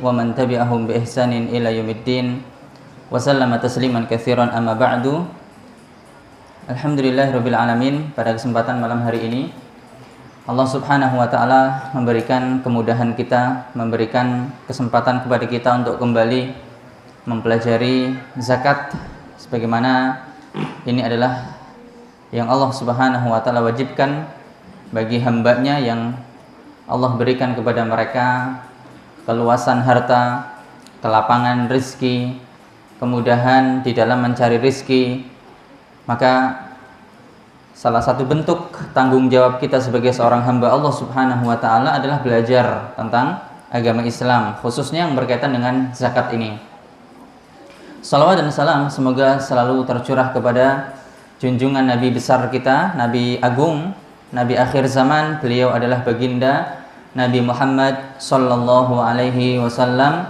wa man tabi'ahum bi ihsanin ila yaumiddin wa sallama tasliman katsiran amma ba'du. Alhamdulillahirabbil alamin. Pada kesempatan malam hari ini Allah Subhanahu wa taala memberikan kemudahan kita, memberikan kesempatan kepada kita untuk kembali mempelajari zakat, sebagaimana ini adalah yang Allah Subhanahu wa taala wajibkan bagi hambanya yang Allah berikan kepada mereka keluasan harta, kelapangan rizki, kemudahan di dalam mencari rizki. Maka salah satu bentuk tanggung jawab kita sebagai seorang hamba Allah Subhanahu wa taala adalah belajar tentang agama Islam, khususnya yang berkaitan dengan zakat ini. Salawat dan salam semoga selalu tercurah kepada junjungan Nabi besar kita, Nabi Agung, Nabi akhir zaman. Beliau adalah baginda Nabi Muhammad sallallahu alaihi wasallam,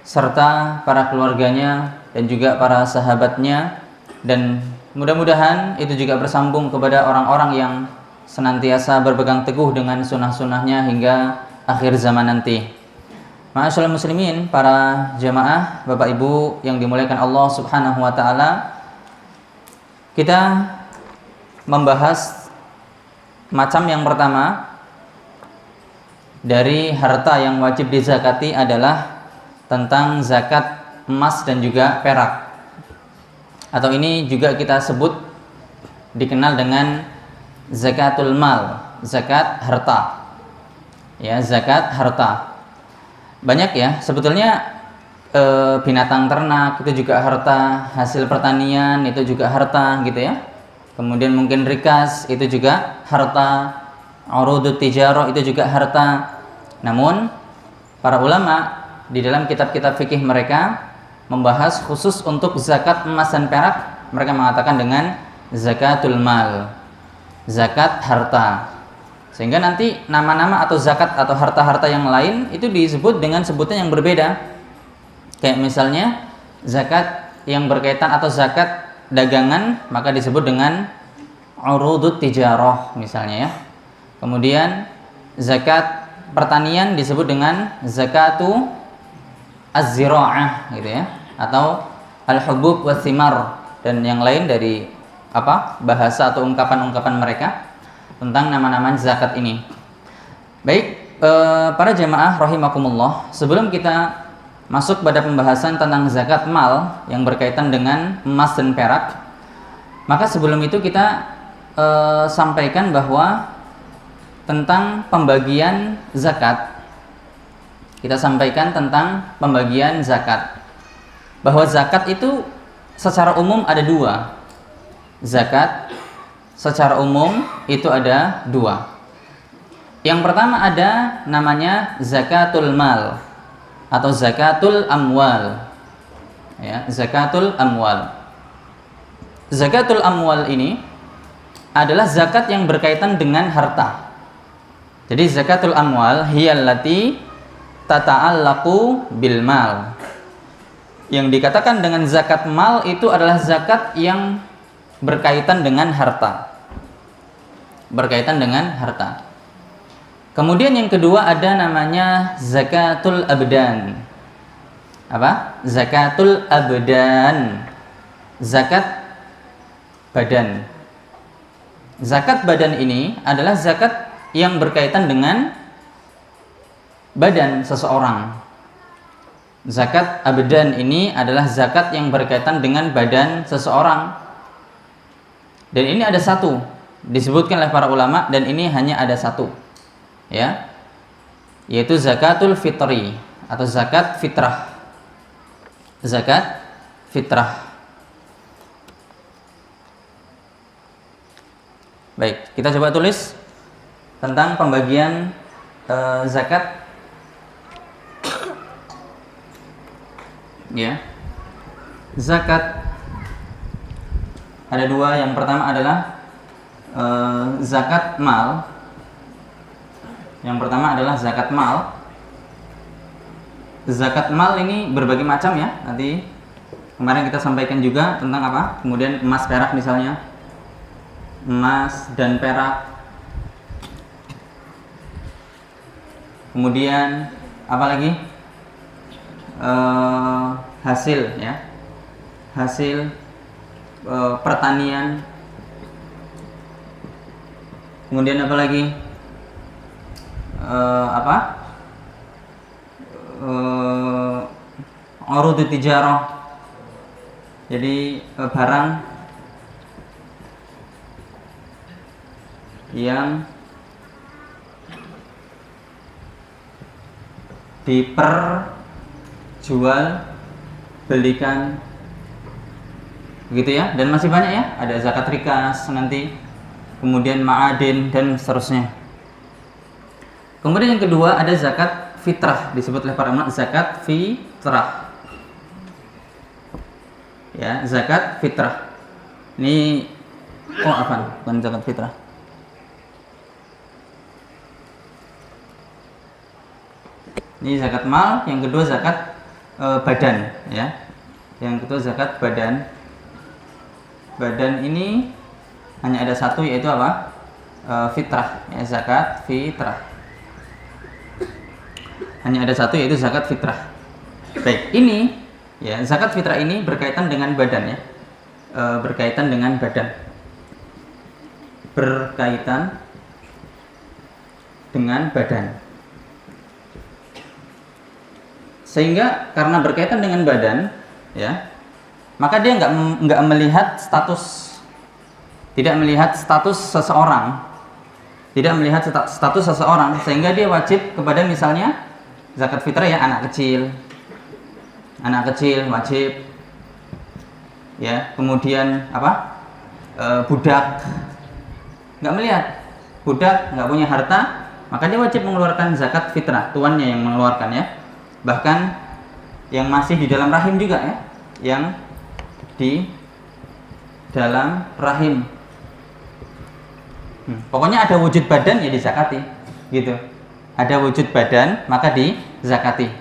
serta para keluarganya dan juga para sahabatnya, dan mudah-mudahan itu juga bersambung kepada orang-orang yang senantiasa berpegang teguh dengan sunnah-sunnahnya hingga akhir zaman nanti. Ma'asyiral muslimin, para jamaah, Bapak Ibu yang dimuliakan Allah Subhanahu wa taala, kita membahas macam yang pertama dari harta yang wajib dizakati adalah tentang zakat emas dan juga perak, atau ini juga kita sebut dikenal dengan zakatul mal, zakat harta. Ya, zakat harta. Banyak ya, sebetulnya binatang ternak itu juga harta, hasil pertanian itu juga harta gitu ya. Kemudian mungkin rikas itu juga harta, urudut tijarah itu juga harta. Namun para ulama di dalam kitab-kitab fikih mereka membahas khusus untuk zakat emas dan perak, mereka mengatakan dengan zakatul mal, zakat harta. Sehingga nanti nama-nama atau zakat atau harta-harta yang lain itu disebut dengan sebutan yang berbeda. Kayak misalnya zakat yang berkaitan atau zakat dagangan maka disebut dengan urudut tijarah misalnya ya. Kemudian zakat pertanian disebut dengan zakatu az-zira'ah gitu ya, atau al-hubub wa thimar, dan yang lain dari bahasa atau ungkapan-ungkapan mereka tentang nama-nama zakat ini. Baik, para jamaah rahimakumullah, sebelum kita masuk pada pembahasan tentang zakat mal yang berkaitan dengan emas dan perak, maka sebelum itu kita sampaikan bahwa tentang pembagian zakat, kita sampaikan tentang pembagian zakat, bahwa zakat itu secara umum ada dua. Zakat secara umum itu ada dua. Yang pertama ada namanya zakatul mal atau zakatul amwal. Ya, zakatul amwal. Zakatul amwal ini adalah zakat yang berkaitan dengan harta. Jadi zakatul amwal hiyallati tata'allaqu bil mal. Yang dikatakan dengan zakat mal itu adalah zakat yang berkaitan dengan harta. Berkaitan dengan harta. Kemudian yang kedua ada namanya zakatul abdan. Apa? Zakatul abdan. Zakat badan. Zakat badan ini adalah zakat yang berkaitan dengan badan seseorang. Zakat abdan ini adalah zakat yang berkaitan dengan badan seseorang. Dan ini ada satu, disebutkan oleh para ulama, dan ini hanya ada satu. Ya. Yaitu zakatul fitri atau zakat fitrah. Zakat fitrah. Baik, kita coba tulis tentang pembagian zakat. Ya, zakat ada dua. Yang pertama adalah zakat mal. Yang pertama adalah zakat mal. Zakat mal ini berbagai macam ya. Nanti kemarin kita sampaikan juga tentang apa. Kemudian emas perak misalnya, emas dan perak. Kemudian apa lagi? hasil ya, hasil pertanian. Kemudian apa lagi? Urud tijarah. Jadi barang yang diperjual belikan, begitu ya. Dan masih banyak ya, ada zakat rikas nanti, kemudian ma'adin dan seterusnya. Kemudian yang kedua ada zakat fitrah, disebut oleh para ulama zakat fitrah. Ya, zakat fitrah. Ini bukan zakat fitrah. Ini zakat mal, yang kedua zakat badan ya. Yang kedua zakat badan. Badan ini hanya ada satu, yaitu apa? Fitrah ya, zakat fitrah. Hanya ada satu, yaitu zakat fitrah. Baik, ini ya, zakat fitrah ini berkaitan dengan badan ya. Berkaitan dengan badan. Berkaitan dengan badan. Sehingga karena berkaitan dengan badan ya, maka dia nggak melihat status, tidak melihat status seseorang, tidak melihat status seseorang, sehingga dia wajib kepada misalnya zakat fitrah ya, anak kecil wajib ya. Kemudian apa, budak, nggak melihat, budak nggak punya harta, maka dia wajib mengeluarkan zakat fitrah, tuannya yang mengeluarkan ya. Bahkan yang masih di dalam rahim juga ya, yang di dalam rahim. Pokoknya ada wujud badan ya dizakati, gitu. Ada wujud badan maka dizakati.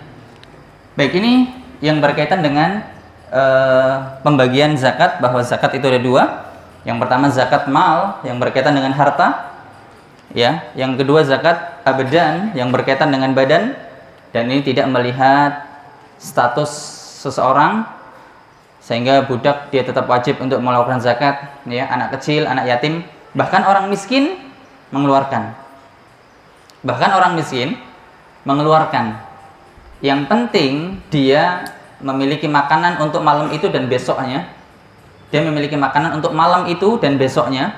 Baik, ini yang berkaitan dengan pembagian zakat, bahwa zakat itu ada dua. Yang pertama zakat mal yang berkaitan dengan harta, ya. Yang kedua zakat abadan yang berkaitan dengan badan, dan ini tidak melihat status seseorang, sehingga budak dia tetap wajib untuk mengeluarkan zakat, ya. Anak kecil, anak yatim, bahkan orang miskin mengeluarkan. Bahkan orang miskin mengeluarkan. Yang penting dia memiliki makanan untuk malam itu dan besoknya. Dia memiliki makanan untuk malam itu dan besoknya,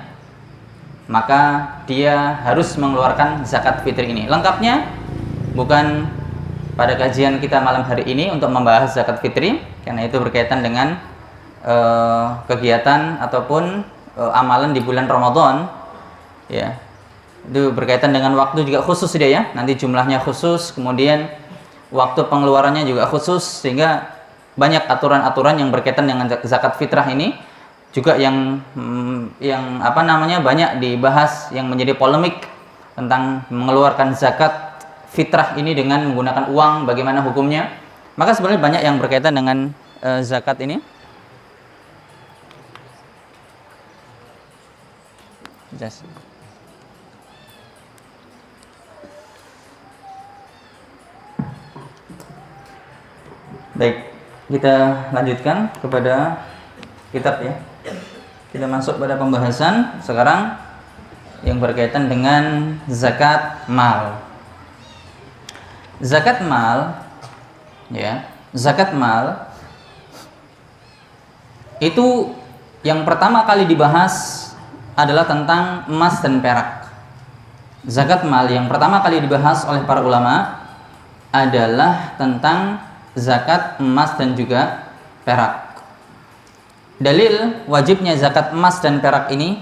maka dia harus mengeluarkan zakat fitri ini. Lengkapnya bukan pada kajian kita malam hari ini untuk membahas zakat fitri, karena itu berkaitan dengan kegiatan ataupun amalan di bulan Ramadan, ya. Itu berkaitan dengan waktu juga khusus dia ya. Nanti jumlahnya khusus, kemudian waktu pengeluarannya juga khusus, sehingga banyak aturan-aturan yang berkaitan dengan zakat fitrah ini juga yang banyak dibahas, yang menjadi polemik tentang mengeluarkan zakat fitrah ini dengan menggunakan uang, bagaimana hukumnya. Maka sebenarnya banyak yang berkaitan dengan zakat ini. Just. Baik, kita lanjutkan kepada kitab ya. Kita masuk pada pembahasan sekarang yang berkaitan dengan zakat mal. Zakat mal, ya, zakat mal itu yang pertama kali dibahas adalah tentang emas dan perak. Zakat mal yang pertama kali dibahas oleh para ulama adalah tentang zakat emas dan juga perak. Dalil wajibnya zakat emas dan perak ini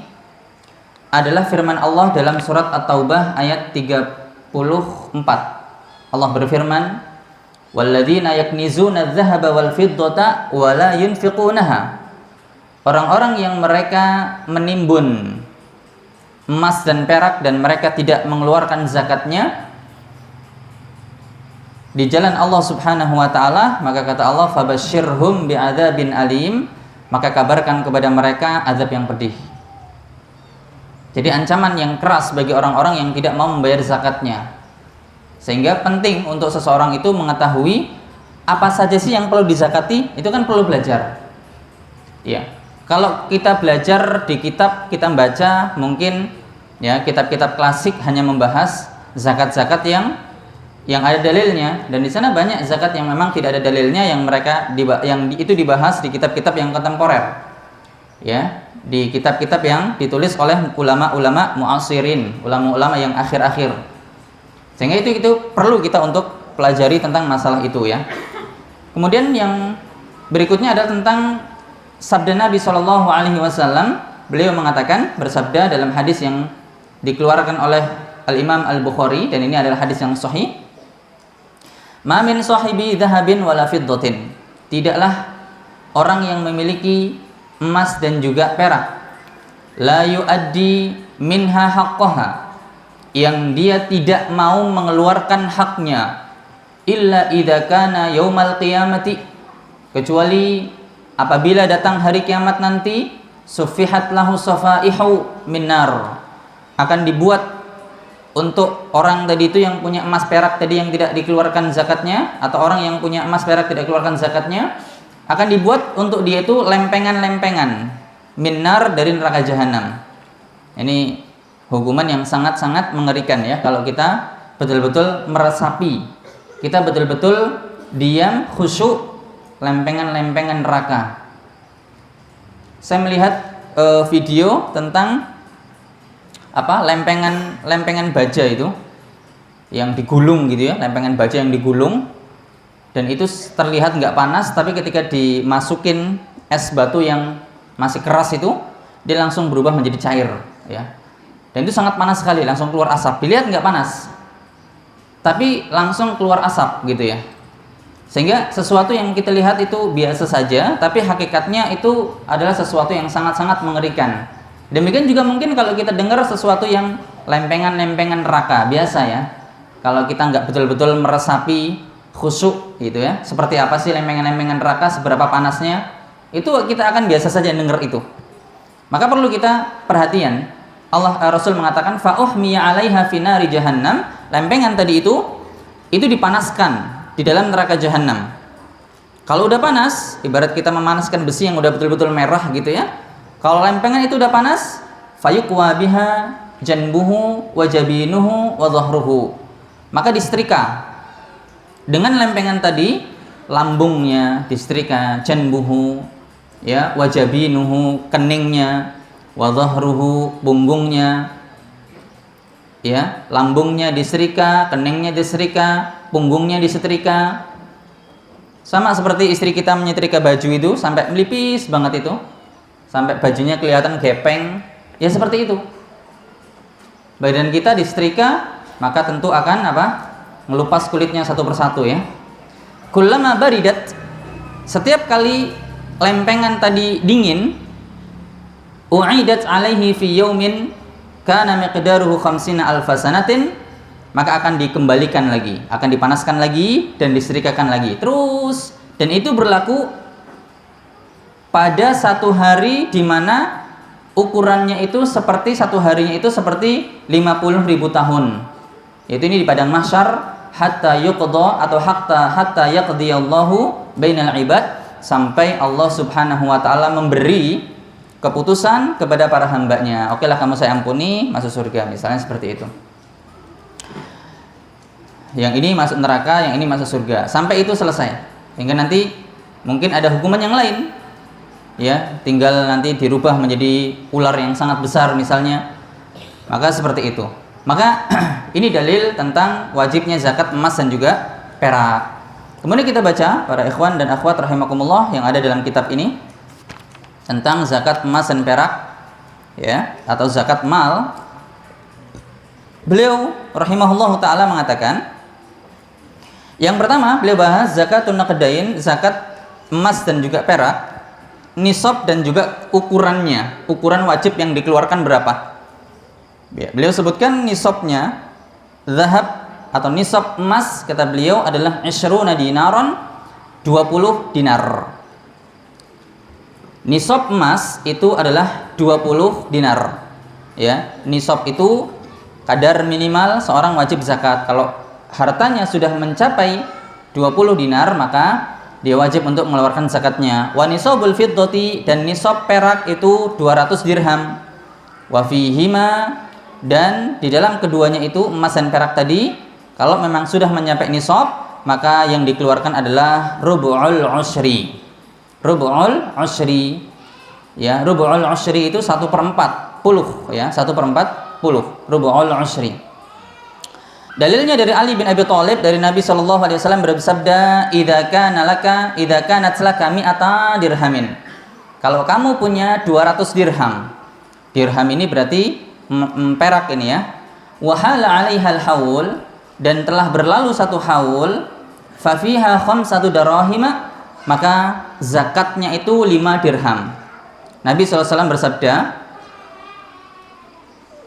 adalah firman Allah dalam surat At-Taubah ayat 34. Allah berfirman, "Walladzina yaknizuna adh-dhahaba wal fiddata wa la yunfiqunaha." Orang-orang yang mereka menimbun emas dan perak dan mereka tidak mengeluarkan zakatnya di jalan Allah Subhanahu wa taala, maka kata Allah, "Fabasyirhum bi'adzabin alim." Maka kabarkan kepada mereka azab yang pedih. Jadi ancaman yang keras bagi orang-orang yang tidak mau membayar zakatnya. Sehingga penting untuk seseorang itu mengetahui apa saja sih yang perlu dizakati, itu kan perlu belajar. Ya. Kalau kita belajar di kitab, kita baca mungkin ya kitab-kitab klasik hanya membahas zakat-zakat yang ada dalilnya, dan di sana banyak zakat yang memang tidak ada dalilnya yang itu dibahas di kitab-kitab yang kontemporer. Ya, di kitab-kitab yang ditulis oleh ulama-ulama mu'asirin, ulama-ulama yang akhir-akhir. Sehingga itu perlu kita untuk pelajari tentang masalah itu ya. Kemudian yang berikutnya adalah tentang sabda Nabi Shallallahu Alaihi Wasallam. Beliau mengatakan, bersabda dalam hadis yang dikeluarkan oleh Al-Imam Al-Bukhari, dan ini adalah hadis yang sahih. Ma min sahibi dhahabin wala fiddatin. Tidaklah orang yang memiliki emas dan juga perak, la yuaddi minha haqqaha, yang dia tidak mau mengeluarkan haknya, illa idza kana yaumal qiyamati, kecuali apabila datang hari kiamat nanti, sufihat lahu safaihu minnar, akan dibuat untuk orang tadi itu yang punya emas perak tadi yang tidak dikeluarkan zakatnya, atau orang yang punya emas perak tidak keluarkan zakatnya, akan dibuat untuk dia itu lempengan-lempengan minnar dari neraka jahanam. Ini hukuman yang sangat-sangat mengerikan ya, kalau kita betul-betul meresapi, kita betul-betul diam khusyuk lempengan-lempengan neraka. Saya melihat video tentang lempengan baja itu yang digulung gitu ya, lempengan baja yang digulung, dan itu terlihat nggak panas, tapi ketika dimasukin es batu yang masih keras itu, dia langsung berubah menjadi cair ya, dan itu sangat panas sekali, langsung keluar asap. Dilihat nggak panas, tapi langsung keluar asap gitu ya, sehingga sesuatu yang kita lihat itu biasa saja, tapi hakikatnya itu adalah sesuatu yang sangat-sangat mengerikan. Demikian juga mungkin kalau kita dengar sesuatu yang lempengan-lempengan neraka biasa ya, kalau kita nggak betul-betul meresapi khusyuk gitu ya, seperti apa sih lempengan-lempengan neraka, seberapa panasnya, itu kita akan biasa saja dengar itu. Maka perlu kita perhatian. Rasul mengatakan fa'uhmiya 'alaiha fi nari jahannam, lempengan tadi itu dipanaskan di dalam neraka jahanam. Kalau udah panas, ibarat kita memanaskan besi yang udah betul-betul merah gitu ya. Kalau lempengan itu udah panas, fayuqwa biha janbuhu wa jabinuhu wa dhahruhu, maka disetrika dengan lempengan tadi, lambungnya disetrika, janbuhu ya, wa jabinuhu keningnya, wa dhahruhu punggungnya ya, lambungnya disetrika, keningnya disetrika, punggungnya disetrika. Sama seperti istri kita menyetrika baju itu sampai melipis banget itu, sampai bajunya kelihatan gepeng, ya seperti itu. Badan kita disetrika, maka tentu akan ngelupas kulitnya satu persatu ya. Kullama baridat, setiap kali lempengan tadi dingin, u'idat alaihi fi yaumin kana miqdaruhu 50 alf sanatin, maka akan dikembalikan lagi, akan dipanaskan lagi dan disetrikakan lagi terus, dan itu berlaku pada satu hari di mana ukurannya itu seperti satu harinya itu seperti 50.000 tahun. Yaitu ini di padang mahsyar, hatta yuqda atau hatta yaqdiyallahu bainal ibad, sampai Allah Subhanahu wa taala memberi keputusan kepada para hambanya. Oke lah, kamu saya ampuni, masuk surga, misalnya seperti itu. Yang ini masuk neraka, yang ini masuk surga. Sampai itu selesai. Hingga nanti mungkin ada hukuman yang lain. Ya, tinggal nanti dirubah menjadi ular yang sangat besar misalnya. Maka seperti itu. Maka ini dalil tentang wajibnya zakat emas dan juga perak. Kemudian kita baca para ikhwan dan akhwat rahimakumullah yang ada dalam kitab ini tentang zakat emas dan perak ya, atau zakat mal. Beliau rahimahullah taala mengatakan, yang pertama beliau bahas zakatun naqdain, zakat emas dan juga perak, nisab dan juga ukurannya, ukuran wajib yang dikeluarkan berapa. Beliau sebutkan nisabnya, zahab atau nisab emas kata beliau adalah 20 dinaron, 20 dinar. Nisab emas itu adalah 20 dinar. Ya, nisab itu kadar minimal seorang wajib zakat. Kalau hartanya sudah mencapai 20 dinar, maka dia wajib untuk mengeluarkan zakatnya. Wa nisabul fiddati, dan nisab perak itu 200 dirham. Wa fihima, dan di dalam keduanya itu emas dan perak tadi, kalau memang sudah mencapai nisab, maka yang dikeluarkan adalah rubu'ul ushri. Rubu'ul ushri, ya, rubu'ul ushri itu 1/40, ya, 1/40 rubu'ul ushri. Dalilnya dari Ali bin Abi Thalib, dari Nabi SAW bersabda, idza kanat laka mi'ata dirhamin. Kalau kamu punya 200 dirham. Dirham ini berarti perak ini, ya. Wa hala 'alaihal haul, dan telah berlalu 1 haul, fa fiha 5 darahima, maka zakatnya itu 5 dirham. Nabi SAW bersabda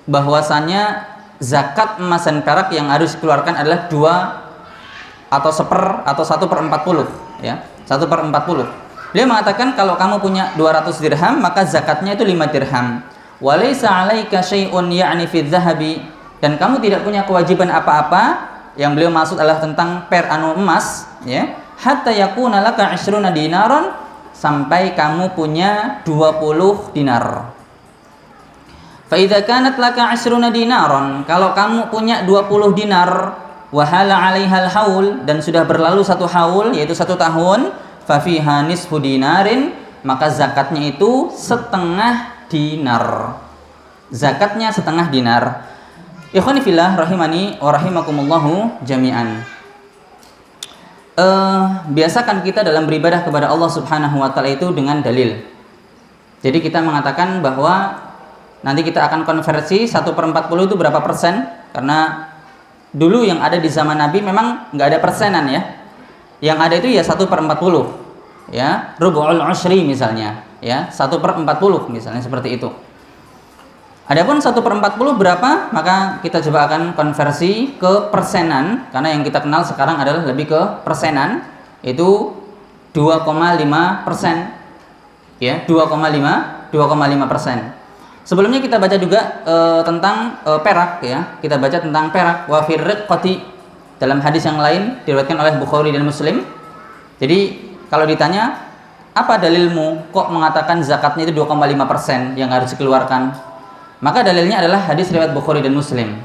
bahwasanya zakat emas dan perak yang harus dikeluarkan adalah 2 atau 1/40, ya, 1/40. Beliau mengatakan kalau kamu punya 200 dirham, maka zakatnya itu 5 dirham. Walaysa 'alaika syai'un ya'ni fi dzahabi, dan kamu tidak punya kewajiban apa-apa. Yang beliau maksud adalah tentang emas, ya. Hatta yakuna laka 20 dinaron, sampai kamu punya 20 dinar. Fa idza kanat laka 20 dinaron, kalau kamu punya 20 dinar, wa hala 'alaihal haul, dan sudah berlalu 1 haul, yaitu 1 tahun, fa fiha nisfu dinarin, maka zakatnya itu setengah dinar. Zakatnya setengah dinar. Ikhwani fillah rahimani wa rahimakumullahu jami'an. Biasakan kita dalam beribadah kepada Allah Subhanahu wa taala itu dengan dalil. Jadi kita mengatakan bahwa nanti kita akan konversi 1/40 itu berapa persen, karena dulu yang ada di zaman Nabi memang nggak ada persenan, ya. Yang ada itu ya 1/40, ya, rubu'ul ushri misalnya, ya, 1/40 misalnya, seperti itu. Adapun 1/40 berapa, maka kita coba akan konversi ke persenan, karena yang kita kenal sekarang adalah lebih ke persenan, itu 2,5%, ya, 2,5%. Sebelumnya kita baca juga tentang perak, ya. Kita baca tentang perak, wa firriqati, dalam hadis yang lain diriwayatkan oleh Bukhari dan Muslim. Jadi kalau ditanya apa dalilmu kok mengatakan zakatnya itu 2,5% yang harus dikeluarkan, maka dalilnya adalah hadis riwayat Bukhari dan Muslim.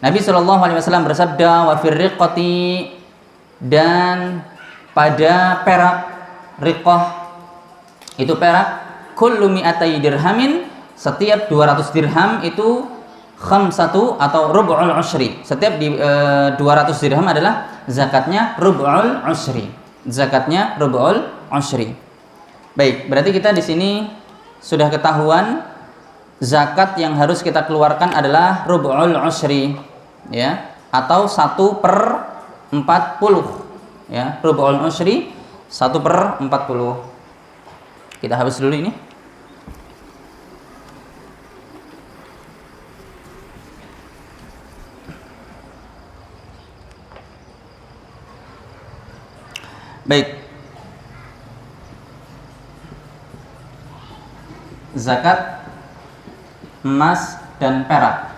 Nabi SAW bersabda, wa firriqati, dan pada perak, riqah itu perak, kullu mi'atai dirhamin, setiap 200 dirham itu khamsatu atau rubu'ul ushri. Setiap 200 dirham adalah zakatnya rubu'ul ushri. Zakatnya rubu'ul ushri. Baik, berarti kita di sini sudah ketahuan zakat yang harus kita keluarkan adalah rubu'ul ushri, ya, atau 1/40, ya, rubu'ul ushri 1/40. Kita habis dulu ini. Baik. Zakat emas dan perak.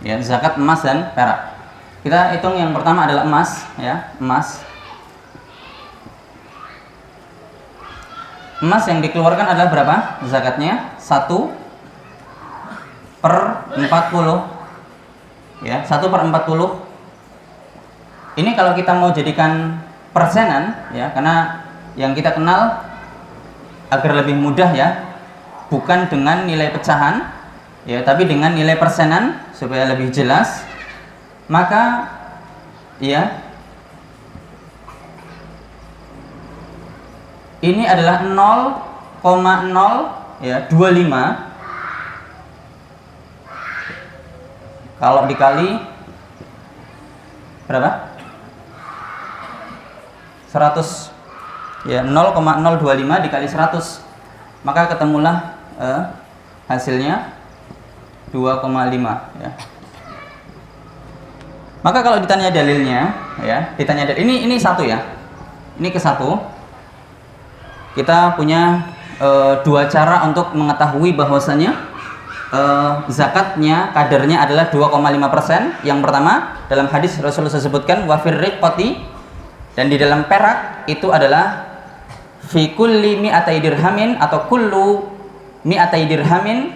Ya, zakat emas dan perak. Kita hitung yang pertama adalah emas, ya, emas. Emas yang dikeluarkan adalah berapa? Zakatnya 1/40. Ya, 1/40. Ini kalau kita mau jadikan persenan, ya, karena yang kita kenal agar lebih mudah, ya, bukan dengan nilai pecahan, ya, tapi dengan nilai persenan supaya lebih jelas. Maka, ya, ini adalah 0,025 kalau dikali berapa? 100, ya, 0,025 dikali 100, maka ketemulah hasilnya 2,5, ya. Maka kalau ditanya dalilnya, ya, ini satu, ya, ini ke satu. Kita punya 2 cara untuk mengetahui bahwasanya zakatnya kadarnya adalah 2,5%. Yang pertama, dalam hadis Rasulullah sebutkan wa fir riqati, dan di dalam perak itu adalah fi kulli mi'atai dirhamin atau kullu mi'atai dirhamin,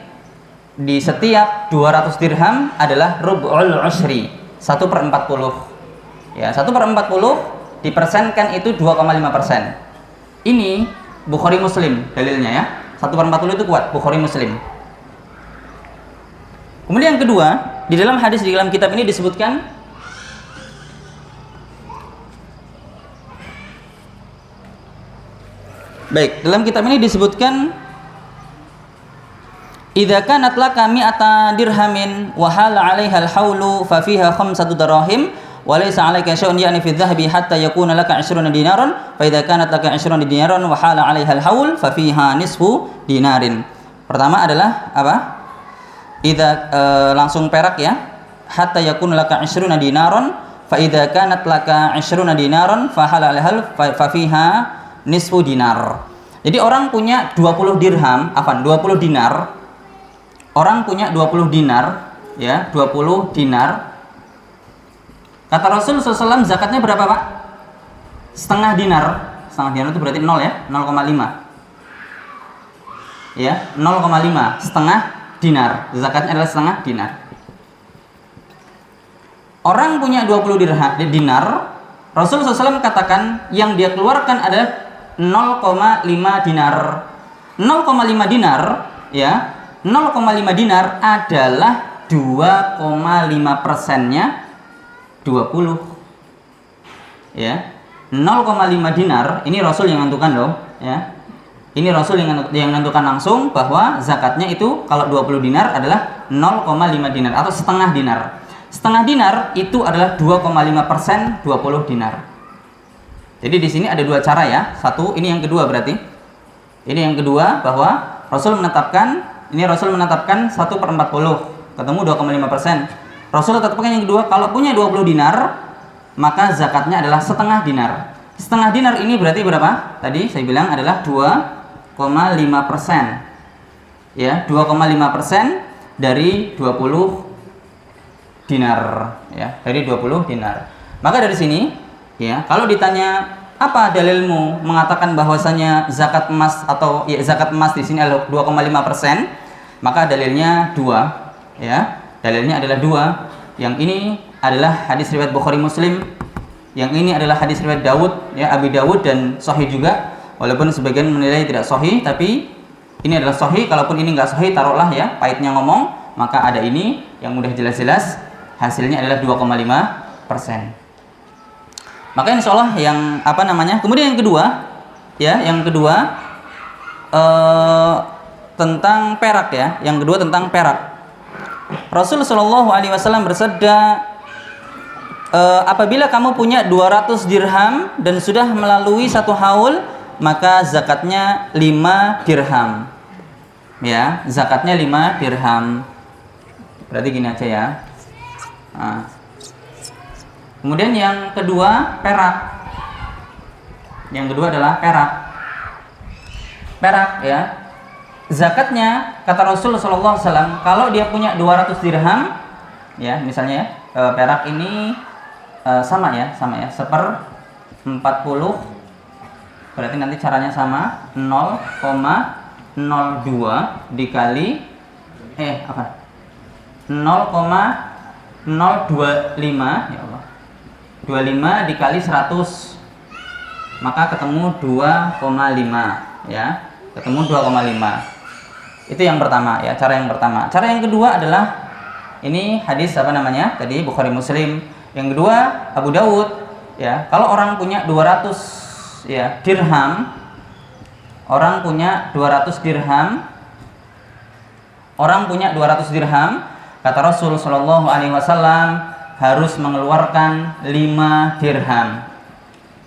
di setiap 200 dirham adalah rub'ul ushri, 1/40. Ya, 1/40 dipersenkan itu 2,5%. Ini Bukhari Muslim dalilnya ya. 1/40 itu kuat, Bukhari Muslim. Kemudian yang kedua, di dalam hadis di dalam kitab ini disebutkan dalam kitab ini disebutkan idza kanat laka mi'ata dirhamin wa hala 'alaiha al-haulu fa fiha 5 darahim wa laysa 'alaika syai'un yani fi adh-dhahabi hatta yakuna laka 20 dinaran fa idza kanat laka 20 dinaran wa hala 'alaiha al-haul fa fiha nisfu dinarin. Pertama adalah apa? Langsung perak ya, hatta yakun laka 20 dinaron fa idza kanat laka 20 dinaron fa halal fa fiha nisfu dinar. Jadi orang punya 20 dirham, 20 dinar. Orang punya 20 dinar ya, 20 dinar. Kata Rasul SAW zakatnya berapa, Pak? Setengah dinar. Setengah dinar itu berarti 0 ya, 0,5. Ya, 0,5 setengah dinar. Zakatnya adalah setengah dinar. Orang punya 20 dinar, Rasul SAW katakan yang dia keluarkan adalah 0,5 dinar. 0,5 dinar ya, 0,5 dinar adalah 2,5%-nya 20 ya. 0,5 dinar ini Rasul yang menentukan loh ya. Ini Rasul yang menentukan langsung bahwa zakatnya itu kalau 20 dinar adalah 0,5 dinar atau setengah dinar. Setengah dinar itu adalah 2,5% 20 dinar. Jadi di sini ada dua cara ya. Satu, ini yang kedua berarti. Ini yang kedua bahwa Rasul menetapkan 1/40 ketemu 2,5%. Rasul tetapkan yang kedua kalau punya 20 dinar maka zakatnya adalah setengah dinar. Setengah dinar ini berarti berapa? Tadi saya bilang adalah 2,5%. Ya, 2,5% dari 20 dinar ya, dari 20 dinar. Maka dari sini ya, kalau ditanya apa dalilmu mengatakan bahwasanya zakat emas atau ya, zakat emas di sini adalah 2,5%, maka dalilnya dua ya. Dalilnya adalah dua. Yang ini adalah hadis riwayat Bukhari Muslim. Yang ini adalah hadis riwayat Daud ya, Abi Daud, dan sahih juga. Walaupun sebagian menilai tidak sahih, tapi ini adalah sahih. Kalaupun ini enggak sahih, taruhlah ya, pahitnya ngomong, maka ada ini yang udah jelas-jelas hasilnya adalah 2,5%. Maka insya Allah yang kemudian yang kedua ya, tentang perak ya, yang kedua tentang perak. Rasul Shallallahu Alaihi Wasallam bersabda, apabila kamu punya 200 dirham dan sudah melalui 1 haul, maka zakatnya 5 dirham. Ya, zakatnya 5 dirham. Berarti gini aja ya. Nah. Kemudian yang kedua perak. Yang kedua adalah perak. Perak ya. Zakatnya kata Rasulullah SAW, kalau dia punya 200 dirham ya, misalnya perak ini sama ya, 1/40. Berarti nanti caranya sama, 0,02 dikali 0,025 ya Allah. 25 dikali 100 maka ketemu 2,5 ya. Ketemu 2,5. Itu yang pertama ya, cara yang pertama. Cara yang kedua adalah ini hadis tadi Bukhari Muslim. Yang kedua Abu Daud ya. Kalau orang punya 200 ya dirham, orang punya 200 dirham, kata Rasul Shallallahu Alaihi Wasallam harus mengeluarkan 5 dirham.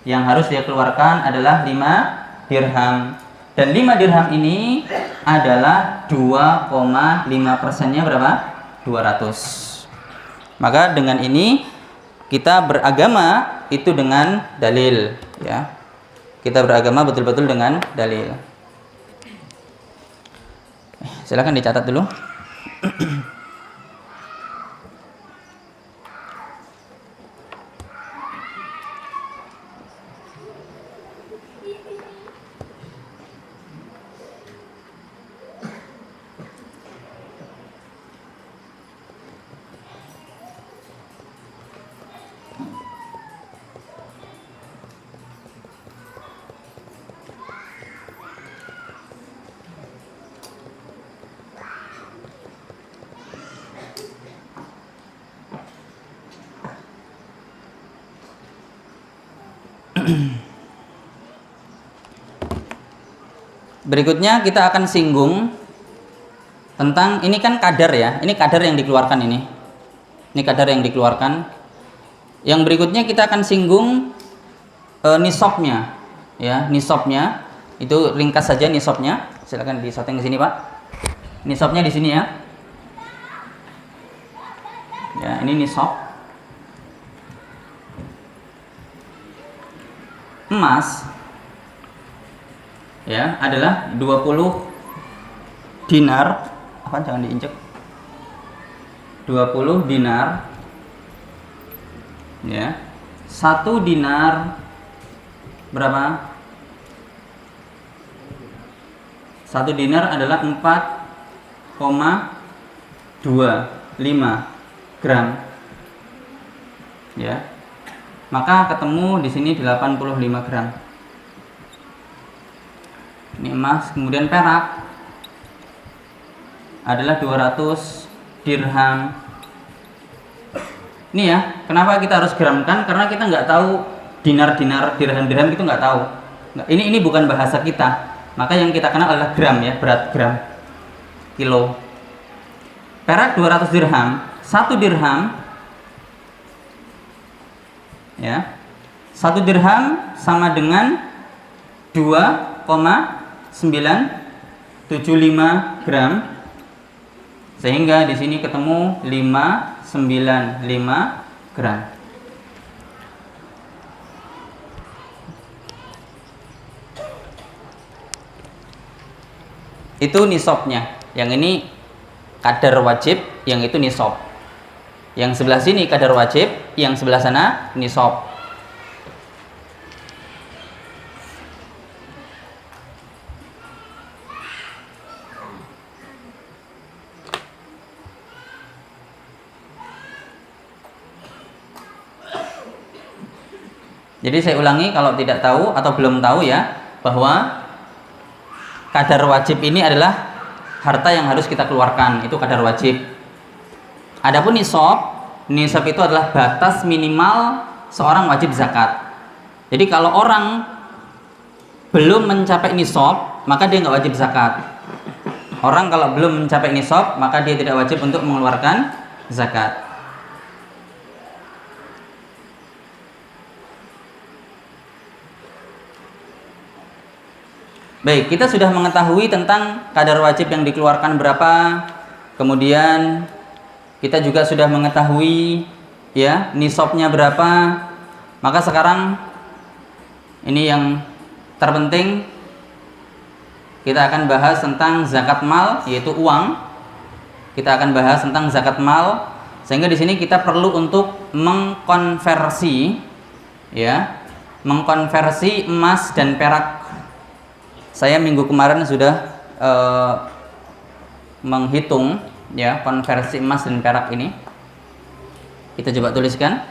Yang harus dia keluarkan adalah 5 dirham. Dan 5 dirham ini adalah 2,5%-nya berapa? 200. Maka dengan ini kita beragama itu dengan dalil ya. Kita beragama betul-betul dengan dalil. Silakan dicatat dulu. Berikutnya kita akan singgung tentang, ini kan kadar ya, ini kadar yang dikeluarkan ini kadar yang dikeluarkan. Yang berikutnya kita akan singgung nisabnya, ya, nisabnya itu ringkas saja nisabnya. Silakan disetting ke sini Pak. Nisabnya di sini ya. Ya, ini nisab. Emas ya adalah 20 dinar, apa jangan diinjek, 20 dinar ya. 1 dinar berapa? 1 dinar adalah 4,25 gram ya. Maka ketemu di sini 85 gram. Ini emas, kemudian perak adalah 200 dirham. Ini ya, kenapa kita harus gramkan? Karena kita nggak tahu dinar, dirham itu nggak tahu. Ini bukan bahasa kita. Maka yang kita kenal adalah gram ya, berat gram, kilo. Perak 200 dirham, 1 dirham ya. 1 dirham sama dengan 2,975 gram. Sehingga di sini ketemu 595 gram. Itu nisabnya. Yang ini kadar wajib, yang itu nisab. Yang sebelah sini kadar wajib, yang sebelah sana nisab. Jadi saya ulangi kalau tidak tahu atau belum tahu ya, bahwa kadar wajib ini adalah harta yang harus kita keluarkan, itu kadar wajib. Adapun nisab itu adalah batas minimal seorang wajib zakat. Jadi kalau orang belum mencapai nisab, maka dia nggak wajib zakat. Orang kalau belum mencapai nisab, maka dia tidak wajib untuk mengeluarkan zakat. Baik, kita sudah mengetahui tentang kadar wajib yang dikeluarkan berapa. Kemudian kita juga sudah mengetahui ya nisabnya berapa. Maka sekarang ini yang terpenting, kita akan bahas tentang zakat mal, yaitu uang. Kita akan bahas tentang zakat mal, sehingga di sini kita perlu untuk mengkonversi ya, mengkonversi emas dan perak. Saya minggu kemarin sudah menghitung ya konversi emas dan perak ini. Kita coba tuliskan.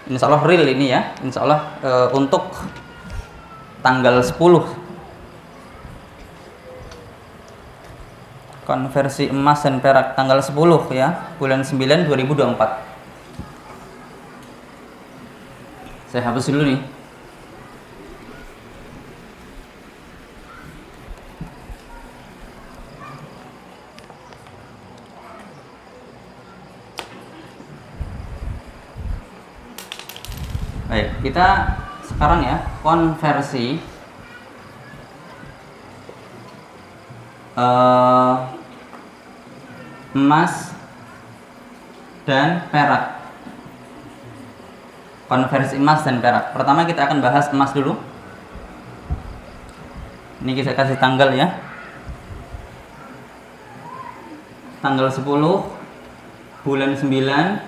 Insya Allah real ini ya. Insya Allah untuk tanggal 10 konversi emas dan perak tanggal 10 ya, bulan 9 2024. Saya hapus dulu nih. Baik, kita sekarang ya konversi emas dan perak. Konversi emas dan perak. Pertama kita akan bahas emas dulu. Ini kita kasih tanggal ya. tanggal 10 bulan 9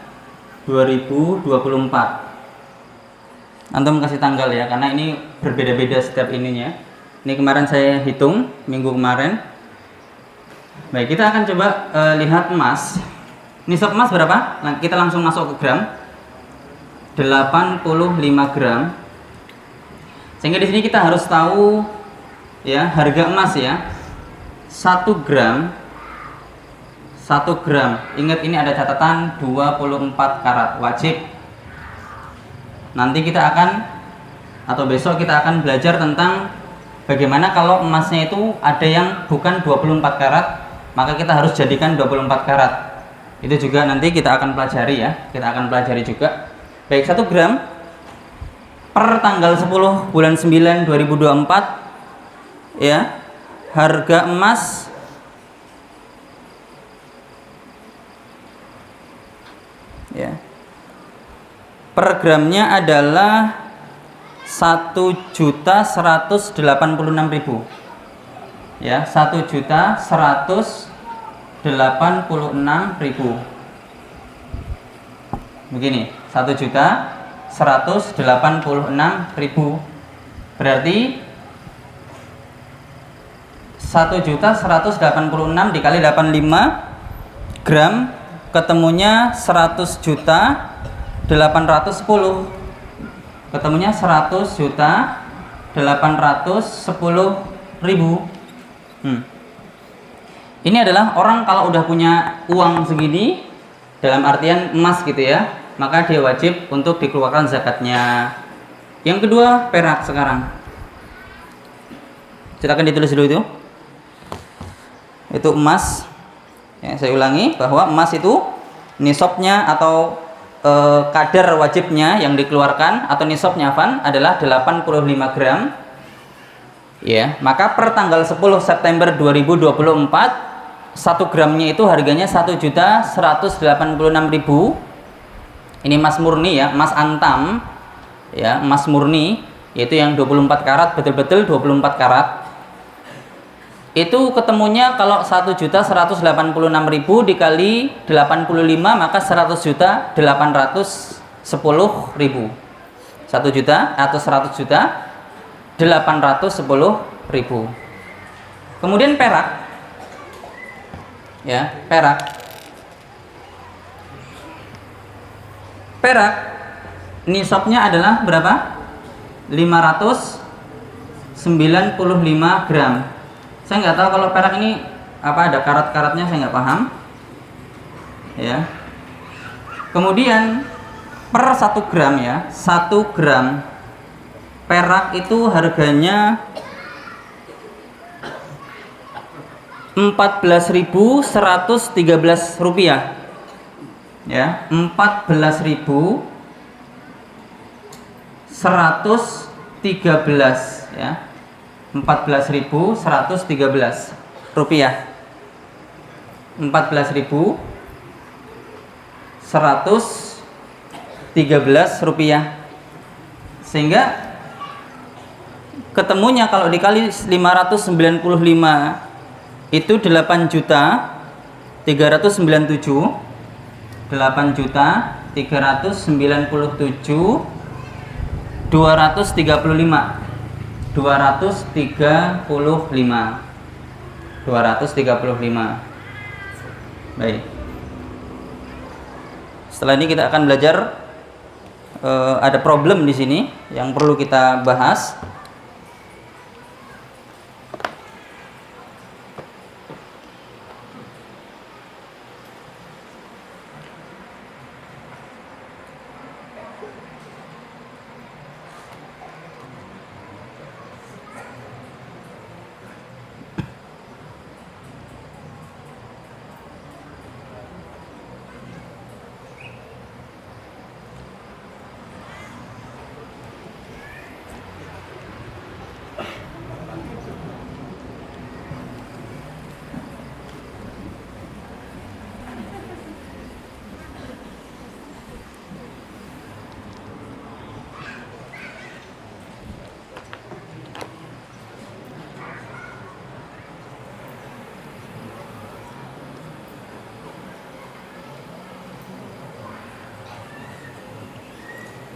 2024. Antum kasih tanggal ya, karena ini berbeda-beda setiap ininya. Ini kemarin saya hitung minggu kemarin. Baik, kita akan coba lihat emas. Nisab emas berapa? Nah, kita langsung masuk ke gram. 85 gram. Sehingga di sini kita harus tahu ya harga emas ya. 1 gram. Ingat ini ada catatan 24 karat wajib. Nanti kita akan atau besok kita akan belajar tentang bagaimana kalau emasnya itu ada yang bukan 24 karat, maka kita harus jadikan 24 karat. Itu juga nanti kita akan pelajari ya. Kita akan pelajari juga. Baik, 1 gram per tanggal 10 bulan 9 2024 ya. Harga emas ya per gramnya adalah 1.186.000 ya, 1.186.000 begini, 1.186.000 berarti 1.186 dikali 85 gram ketemunya 100.810. Ketemunya 100.810.000. Ini adalah orang kalau udah punya uang segini, dalam artian emas gitu ya, maka dia wajib untuk dikeluarkan zakatnya. Yang kedua, perak sekarang. Silakan ditulis dulu itu. Itu emas. Ya, saya ulangi bahwa emas itu nisabnya atau kadar wajibnya yang dikeluarkan atau nisabnya adalah 85 gram. Ya, maka per tanggal 10 September 2024 1 gramnya itu harganya 1.186.000. Ini emas murni ya, emas antam ya, emas murni yaitu yang 24 karat, betul-betul 24 karat. Itu ketemunya kalau 1.186.000 dikali 85 maka 100.810.000. 1 juta atau 100 juta 810.000. Kemudian perak. Ya, perak. Perak nisabnya adalah berapa? 595 gram. Saya nggak tahu kalau perak ini apa ada karat-karatnya, saya nggak paham ya. Kemudian per 1 gram ya, 1 gram perak itu harganya 14.113 rupiah ya, 14.113 ya, 14.113 rupiah, 14.113 rupiah. Sehingga ketemunya kalau dikali 595 itu 8.397.8.397.293 Baik. Setelah ini kita akan belajar ada problem di sini yang perlu kita bahas.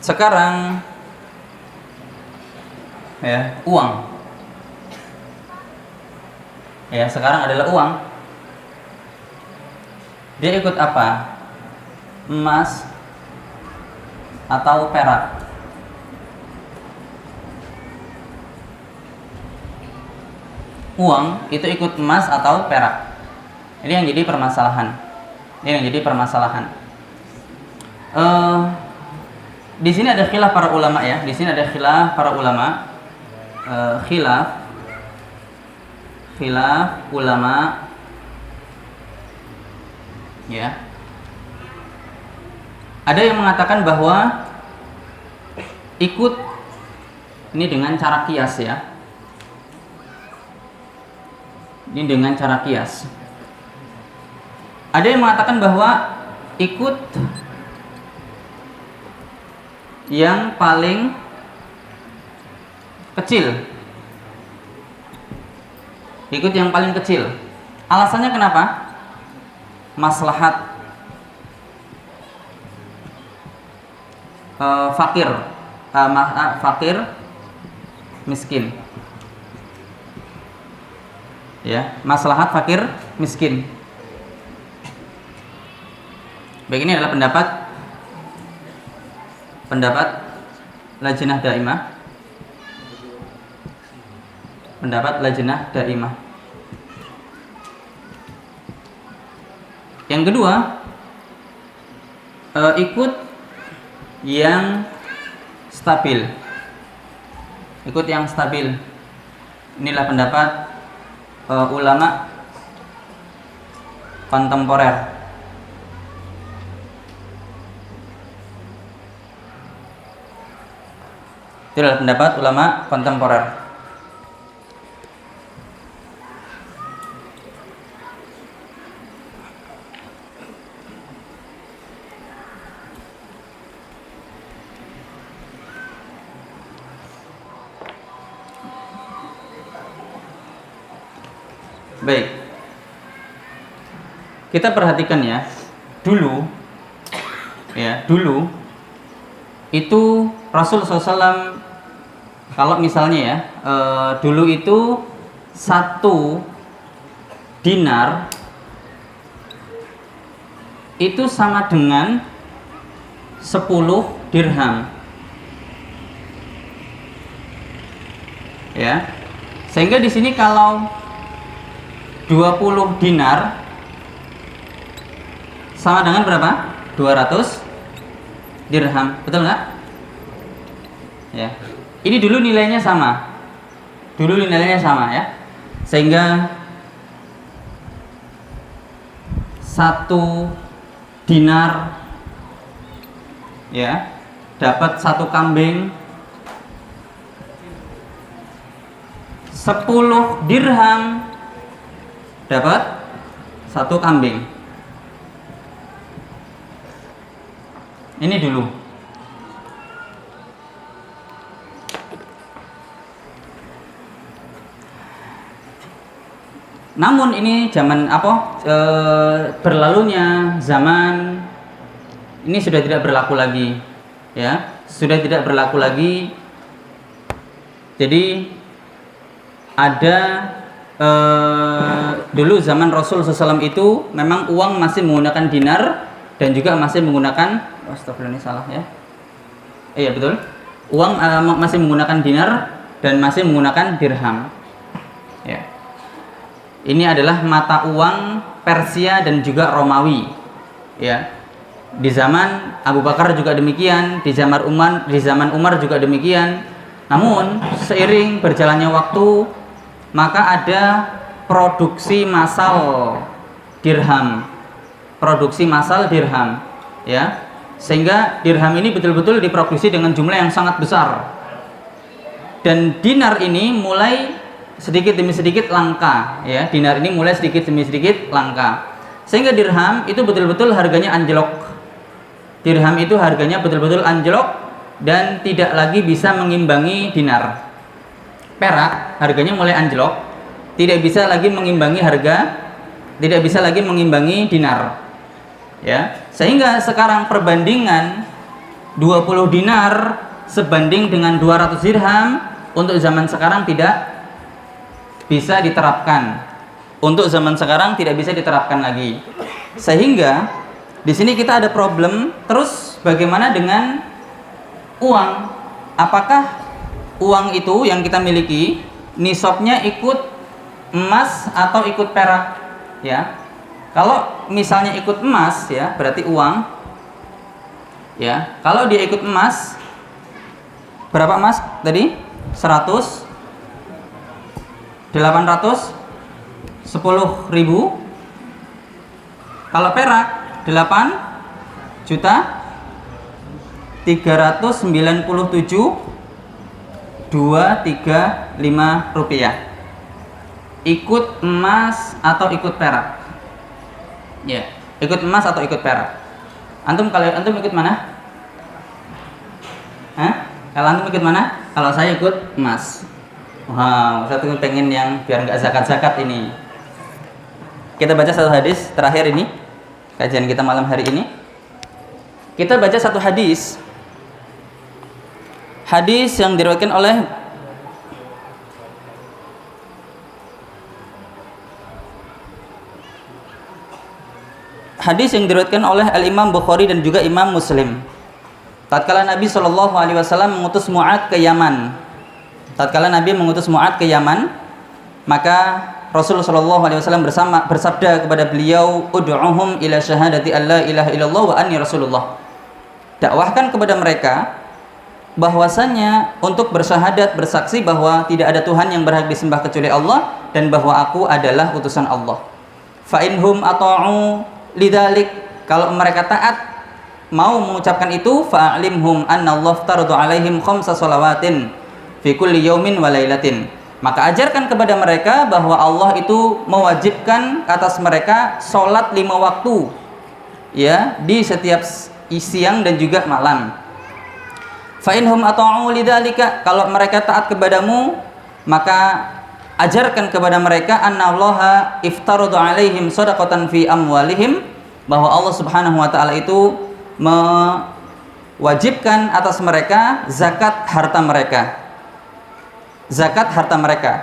sekarang ya, uang. Ya, sekarang adalah uang. Dia ikut apa? Emas atau perak? Uang itu ikut emas atau perak? Ini yang jadi permasalahan. Di sini ada khilaf para ulama ya. Khilaf ulama ya. Ada yang mengatakan bahwa ikut ini dengan cara kias ya. Ini dengan cara kias. Ada yang mengatakan bahwa ikut yang paling kecil. Ikut yang paling kecil. Alasannya kenapa? Maslahat fakir miskin. Ya, maslahat fakir miskin. Baik, ini adalah pendapat Lajnah Daimah. Yang kedua, ikut yang stabil. Inilah pendapat ulama kontemporer. Itu adalah pendapat ulama kontemporer. Baik, kita perhatikan ya, dulu itu Rasul SAW, kalau misalnya ya, dulu itu 1 dinar itu sama dengan 10 dirham ya. Sehingga di sini kalau 20 dinar sama dengan berapa? 200 dirham, betul nggak? Ya. Ini dulu nilainya sama ya. Sehingga 1 dinar ya dapat 1 kambing, 10 dirham dapat 1 kambing. Ini dulu. Namun ini zaman berlalunya zaman ini sudah tidak berlaku lagi ya, Jadi ada dulu zaman Rasul SAW itu memang uang masih menggunakan dinar dan juga masih menggunakan, astagfirullah ini salah ya, iya betul, uang masih menggunakan dinar dan masih menggunakan dirham ya. Ini adalah mata uang Persia dan juga Romawi ya. Di zaman Abu Bakar juga demikian, di zaman Umar juga demikian. Namun seiring berjalannya waktu, maka ada produksi massal dirham ya, sehingga dirham ini betul-betul diproduksi dengan jumlah yang sangat besar, dan dinar ini mulai sedikit demi sedikit langka ya. Sehingga dirham itu betul-betul harganya anjlok dan tidak lagi bisa mengimbangi dinar. Perak harganya mulai anjlok, tidak bisa lagi mengimbangi dinar ya. Sehingga sekarang perbandingan 20 dinar sebanding dengan 200 dirham untuk zaman sekarang tidak bisa diterapkan. Untuk zaman sekarang tidak bisa diterapkan lagi. Sehingga di sini kita ada problem. Terus bagaimana dengan uang? Apakah uang itu yang kita miliki nisabnya ikut emas atau ikut perak? Ya. Kalau misalnya ikut emas ya, berarti uang. Ya, kalau dia ikut emas, berapa emas tadi? 100, 800, 10.000. Kalau perak 8 juta 397.235 rupiah. Ikut emas atau ikut perak? Ya, ikut emas atau ikut perak? Antum, kalau antum ikut mana? Kalau antum ikut mana? Kalau saya ikut emas. Wow, saya tuh pengen yang biar nggak zakat-zakat ini. Kita baca satu hadis terakhir ini, kajian kita malam hari ini. Kita baca satu hadis. Hadis yang diriwayatkan oleh Al-Imam Bukhari dan juga Imam Muslim. Tatkala Nabi SAW mengutus Mu'ad ke Yaman. Maka Rasulullah SAW bersabda kepada beliau, "Ud'uhum ila syahadati alla ilaha illallah wa anni Rasulullah." Dakwahkan kepada mereka bahwasanya untuk bersyahadat, bersaksi bahwa tidak ada Tuhan yang berhak disembah kecuali Allah dan bahwa aku adalah utusan Allah. Fa inhum ata'u lidzalik, kalau mereka taat mau mengucapkan itu, fa'alimhum anna Allah aftarada alaihim khamsa shalawatin fi kulli yaumin wa lailatin, maka ajarkan kepada mereka bahwa Allah itu mewajibkan atas mereka salat 5 waktu ya di setiap siang dan juga malam. Fa inhum ata'u lidzalika, kalau mereka taat kepadamu maka ajarkan kepada mereka annallaha iftarada alaihim shadaqatan fi amwalihim, bahwa Allah Subhanahu wa taala itu mewajibkan atas mereka zakat harta mereka.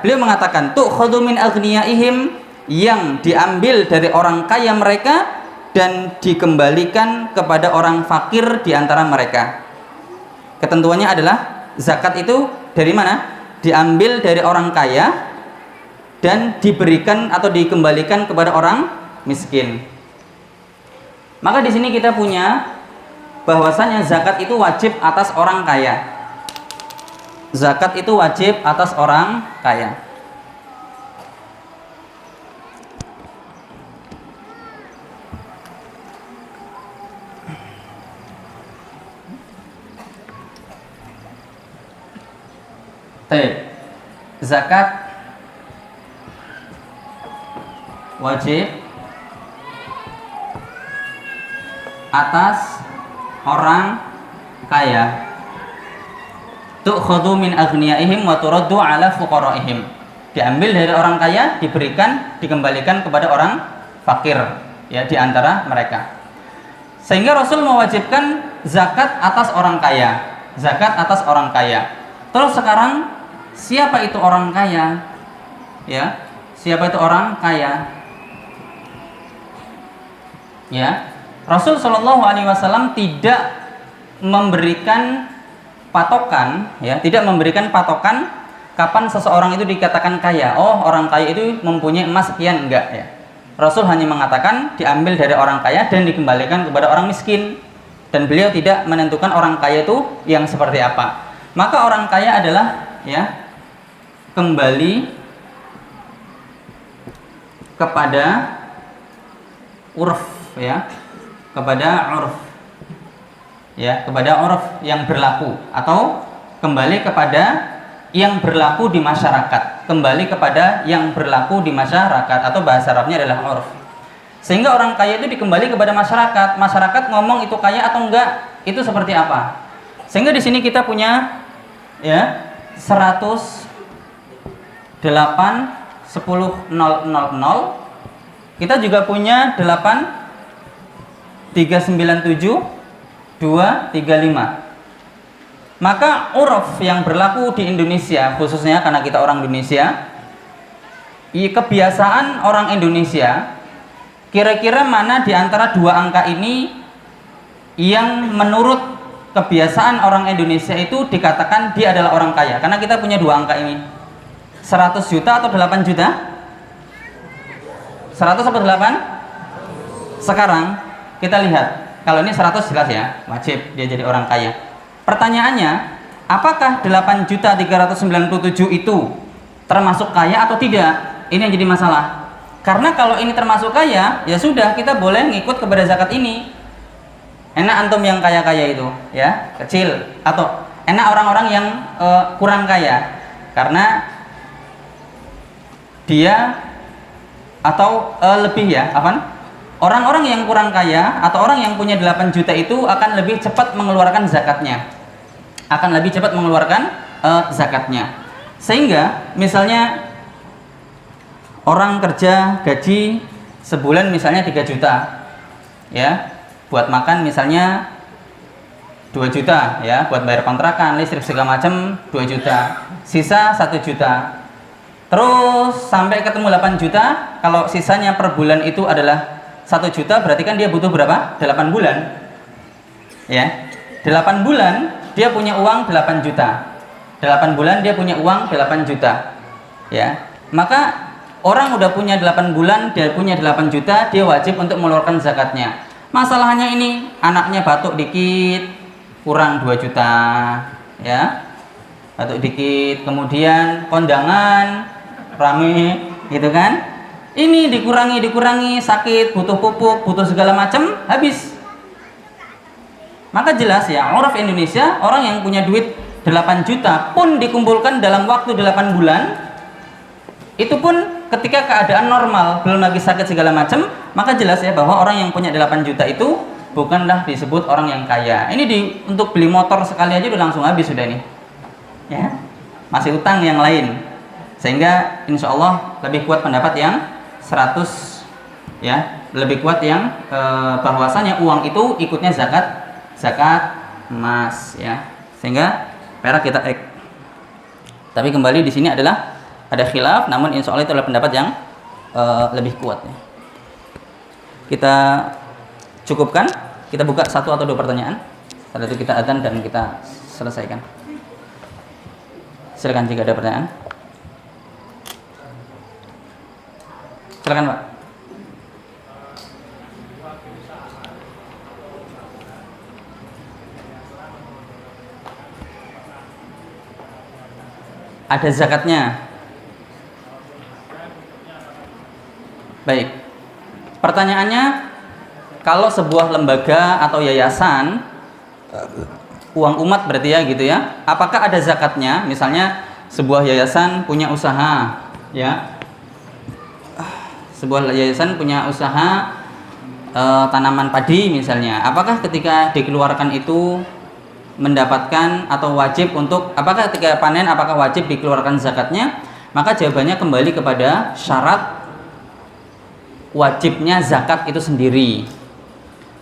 Beliau mengatakan tu'khadhu min aghniyaihim, yang diambil dari orang kaya mereka dan dikembalikan kepada orang fakir di antara mereka. Ketentuannya adalah zakat itu dari mana? Diambil dari orang kaya dan diberikan atau dikembalikan kepada orang miskin. Maka di sini kita punya bahwasanya zakat itu wajib atas orang kaya. Zakat itu wajib atas orang kaya. Zakat wajib atas orang kaya. Tu'khadhu min aghniyaihim wa turaddu ala fuqaraihim, diambil dari orang kaya, dikembalikan kepada orang fakir ya di antara mereka. Sehingga Rasul mewajibkan zakat atas orang kaya. Terus sekarang siapa itu orang kaya? Ya, siapa itu orang kaya? Ya, Rasul Shallallahu Alaihi Wasallam tidak memberikan patokan, ya, kapan seseorang itu dikatakan kaya. Oh, orang kaya itu mempunyai emas sekian, enggak ya. Rasul hanya mengatakan diambil dari orang kaya dan dikembalikan kepada orang miskin, dan beliau tidak menentukan orang kaya itu yang seperti apa. Maka orang kaya adalah ya kembali kepada urf ya, kepada urf yang berlaku, atau kembali kepada yang berlaku di masyarakat, atau bahasa Arabnya adalah urf. Sehingga orang kaya itu dikembali kepada masyarakat ngomong itu kaya atau enggak, itu seperti apa. Sehingga di sini kita punya ya 108 10 000, kita juga punya 8 397 235. Maka uruf yang berlaku di Indonesia, khususnya karena kita orang Indonesia, kebiasaan orang Indonesia, kira-kira mana di antara dua angka ini yang menurut kebiasaan orang Indonesia itu dikatakan dia adalah orang kaya? Karena kita punya dua angka ini, 100 juta atau 8 juta? 100 atau 8? Sekarang kita lihat, kalau ini 100 jelas ya, wajib dia jadi orang kaya. Pertanyaannya, apakah 8.397 itu termasuk kaya atau tidak? Ini yang jadi masalah. Karena kalau ini termasuk kaya, ya sudah, kita boleh ngikut kepada zakat ini. Enak antum yang kaya-kaya itu, ya, kecil, atau enak orang-orang yang kurang kaya, karena dia atau lebih ya, apa? Orang-orang yang kurang kaya atau orang yang punya 8 juta itu akan lebih cepat mengeluarkan zakatnya. Zakatnya. Sehingga misalnya orang kerja gaji sebulan misalnya 3 juta. Ya, buat makan misalnya 2 juta, ya, buat bayar kontrakan, listrik segala macam 2 juta. Sisa 1 juta. Terus sampai ketemu 8 juta, kalau sisanya per bulan itu adalah 1 juta, berarti kan dia butuh berapa? 8 bulan. Ya. 8 bulan dia punya uang 8 juta. 8 bulan dia punya uang 8 juta. Ya. Maka orang udah punya 8 bulan, dia punya 8 juta, dia wajib untuk mengeluarkan zakatnya. Masalahnya ini anaknya batuk dikit, kurang 2 juta, ya. Batuk dikit, kemudian kondangan rame gitu kan. Ini dikurangi, sakit, butuh pupuk, butuh segala macam, habis. Maka jelas ya, uruf Indonesia, orang yang punya duit 8 juta pun dikumpulkan dalam waktu 8 bulan, itu pun ketika keadaan normal, belum lagi sakit segala macam, maka jelas ya bahwa orang yang punya 8 juta itu bukanlah disebut orang yang kaya. Ini untuk beli motor sekali aja udah langsung habis sudah nih. Ya. Masih utang yang lain. Sehingga insya Allah lebih kuat pendapat yang 100, ya, lebih kuat yang bahwasanya uang itu ikutnya zakat emas, ya, sehingga perak kita tapi kembali di sini adalah ada khilaf, namun insya Allah itu adalah pendapat yang lebih kuat, ya. Kita cukupkan, kita buka 1 atau 2 pertanyaan, setelah itu kita adzan dan kita selesaikan. Silakan jika ada pertanyaan. Silakan Pak. Ada zakatnya. Baik. Pertanyaannya, kalau sebuah lembaga atau yayasan, uang umat berarti ya gitu ya, apakah ada zakatnya? Misalnya sebuah yayasan punya usaha, ya. Sebuah yayasan punya usaha tanaman padi misalnya, apakah ketika dikeluarkan itu mendapatkan atau wajib untuk, apakah ketika panen apakah wajib dikeluarkan zakatnya? Maka jawabannya kembali kepada syarat wajibnya zakat itu sendiri.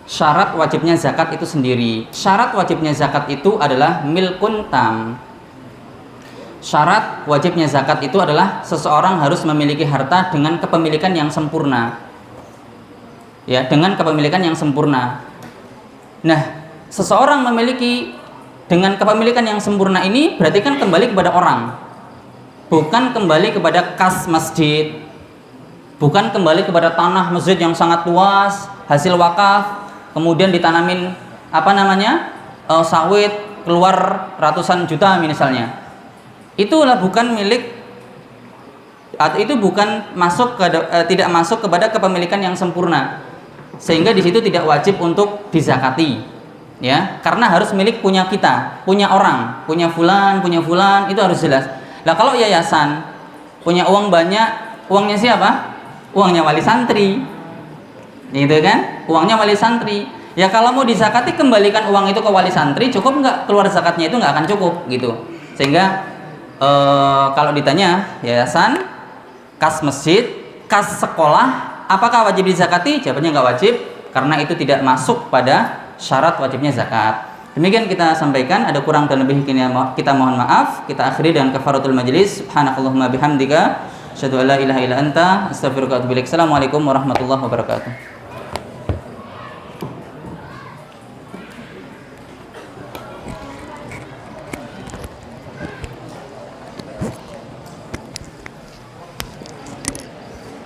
Syarat wajibnya zakat itu sendiri. Syarat wajibnya zakat itu adalah milkun tam. Syarat wajibnya zakat itu adalah seseorang harus memiliki harta dengan kepemilikan yang sempurna. Ya, dengan kepemilikan yang sempurna. Nah, seseorang memiliki dengan kepemilikan yang sempurna ini berarti kan kembali kepada orang. Bukan kembali kepada kas masjid. Bukan kembali kepada tanah masjid yang sangat luas, hasil wakaf, kemudian ditanamin sawit keluar ratusan juta misalnya. Itulah bukan milik, atau itu bukan masuk tidak masuk kepada kepemilikan yang sempurna, sehingga di situ tidak wajib untuk dizakati, ya, karena harus milik punya kita, punya orang, punya fulan, itu harus jelas. Nah, kalau yayasan punya uang banyak, uangnya siapa? Uangnya wali santri, gitu kan? Uangnya wali santri. Ya kalau mau dizakati, kembalikan uang itu ke wali santri, cukup nggak? Keluar zakatnya itu nggak akan cukup, gitu. Sehingga kalau ditanya yayasan, kas masjid, kas sekolah, apakah wajib dizakati? Jawabannya nggak wajib, karena itu tidak masuk pada syarat wajibnya zakat. Demikian kita sampaikan, ada kurang dan lebih kita mohon maaf. Kita akhiri dengan kafaratul majlis. Subhanakallahumma bihamdika asyhadu an la ilaha illa anta astaghfiruka wa atubu ilaik. Assalamualaikum warahmatullahi wabarakatuh.